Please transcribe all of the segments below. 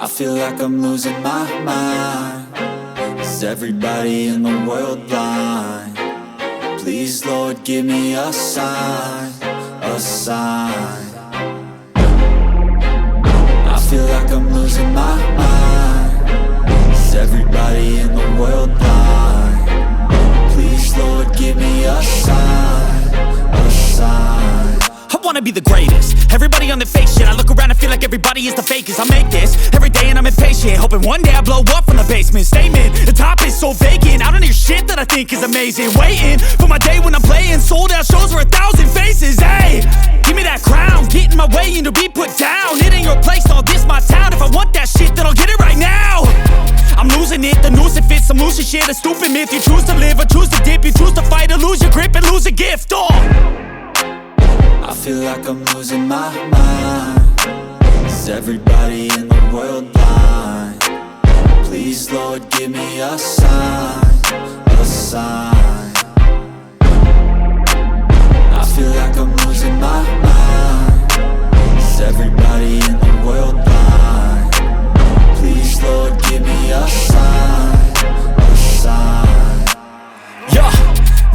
I feel like I'm losing my mind. Is everybody in the world blind? Please, Lord, give me a sign, a sign. I feel like I'm losing my mind. Is everybody in the world blind? Please, Lord, give me a sign, a sign. I wanna be the greatest. Everybody on the fake shit. I look around and feel like everybody is the fakest. I make this every day and I'm impatient, hoping one day I blow up from the basement. Statement, the top is so vacant. I don't hear shit that I think is amazing. Waiting for my day when I'm playing sold out shows for 1,000 faces. Hey, give me that crown, get in my way and to be put down. It ain't your place, all this my town. If I want that shit, then I'll get it right now. I'm losing it, the noose it fits. I'm losing shit, a stupid myth. You choose to live or choose to dip. You choose to fight or lose your grip and lose a gift. I feel like I'm losing my mind. Is everybody in the world blind? Please, Lord, give me a sign, a sign. I feel like I'm losing my mind. Is everybody in the world blind? Please, Lord, give me a sign, a sign. Yeah.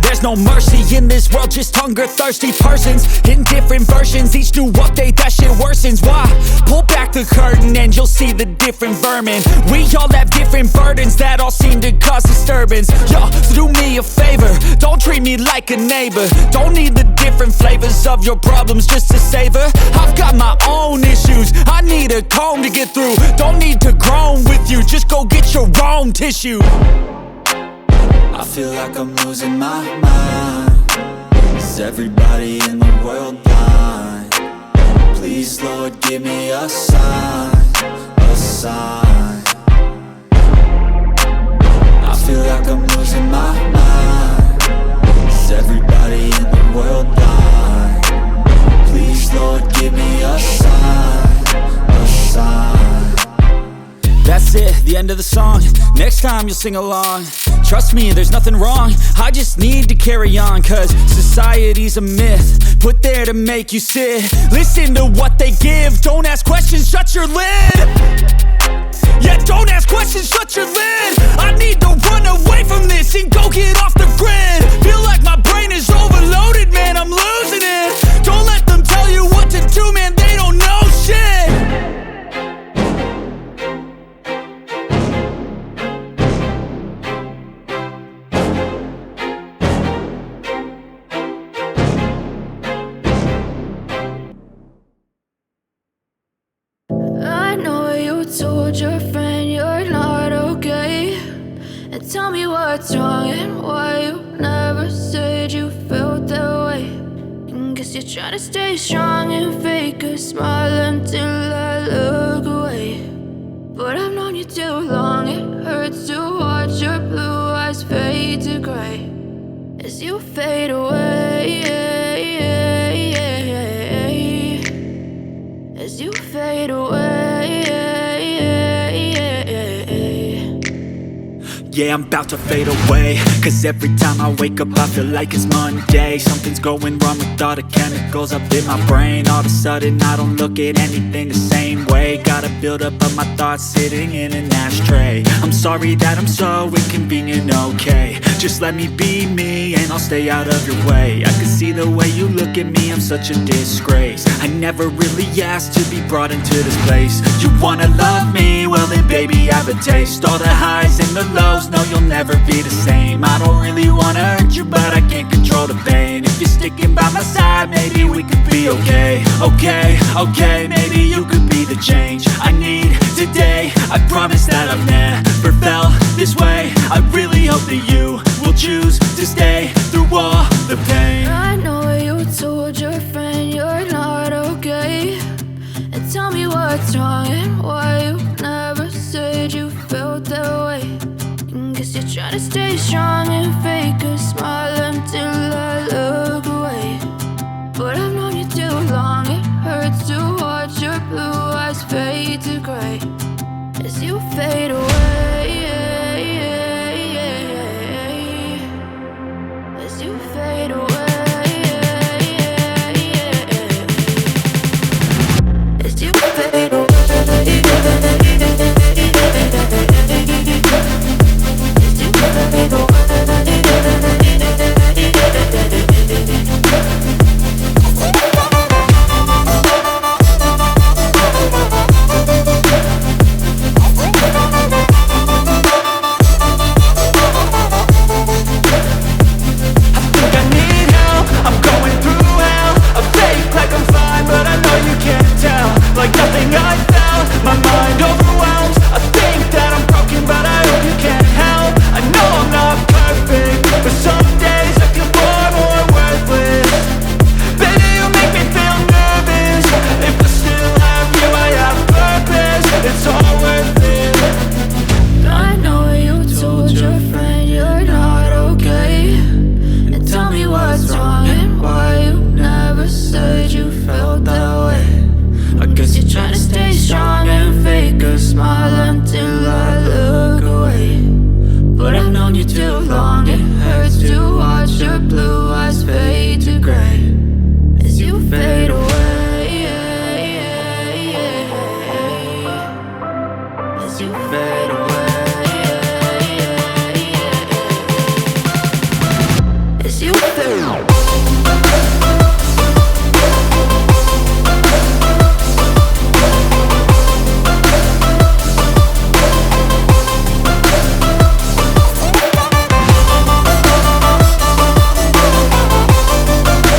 There's no mercy in this world, just hunger-thirsty persons in different versions. Each new update, that shit worsens. Why? Pull back the curtain and you'll see the different vermin. We all have different burdens that all seem to cause disturbance. Yo, so do me a favor, don't treat me like a neighbor. Don't need the different flavors of your problems just to savor. I've got my own issues, I need a comb to get through. Don't need to groan with you, just go get your own tissue. I feel like I'm losing my mind. Is everybody in the world blind? Please, Lord, give me a sign, a sign. I feel like I'm losing my mind. Is everybody in the world blind? Please, Lord, give me a sign, a sign. That's it, the end of the song. Next time you'll sing along. Trust me, there's nothing wrong. I just need to carry on, cause society's a myth put there to make you sit. Listen to what they give. Don't ask questions, shut your lid. Yeah, don't ask questions, shut your lid. I need to run away from this and go get off the grid. Feel like my brain is overloaded, man, I'm losing it. Don't let them tell you what to do, man, they don't know shit. Told your friend you're not okay, and tell me what's wrong and why you never said you felt that way. And guess you're trying to stay strong and fake a smile until I look away. But I've known you too long, it hurts to watch your blue eyes fade to gray as you fade away, as you fade away. Yeah, I'm about to fade away, cause every time I wake up I feel like it's Monday. Something's going wrong with all the chemicals up in my brain. All of a sudden I don't look at anything the same way. Gotta build up of my thoughts sitting in an ashtray. I'm sorry that I'm so inconvenient, okay. Just let me be me and I'll stay out of your way. I can see the way you look at me, I'm such a disgrace. I never really asked to be brought into this place. You wanna love me? Well then baby I have a taste. All the highs and the lows, no you'll never be the same. I don't really wanna hurt you but I can't control the pain. If you're sticking by my side maybe we could be okay. Okay, maybe you could be the change I need today. I promise that I've never felt this way. I really hope that you will choose to stay through all the pain. I know you told your friend you're not okay, and tell me what's wrong and why you never said you felt that way. And guess you're trying to stay strong and fake a smile until I look away. But I've known you too long, it hurts to watch your blue eyes fade to gray as you fade away, as you fade away. As you fade away. smile until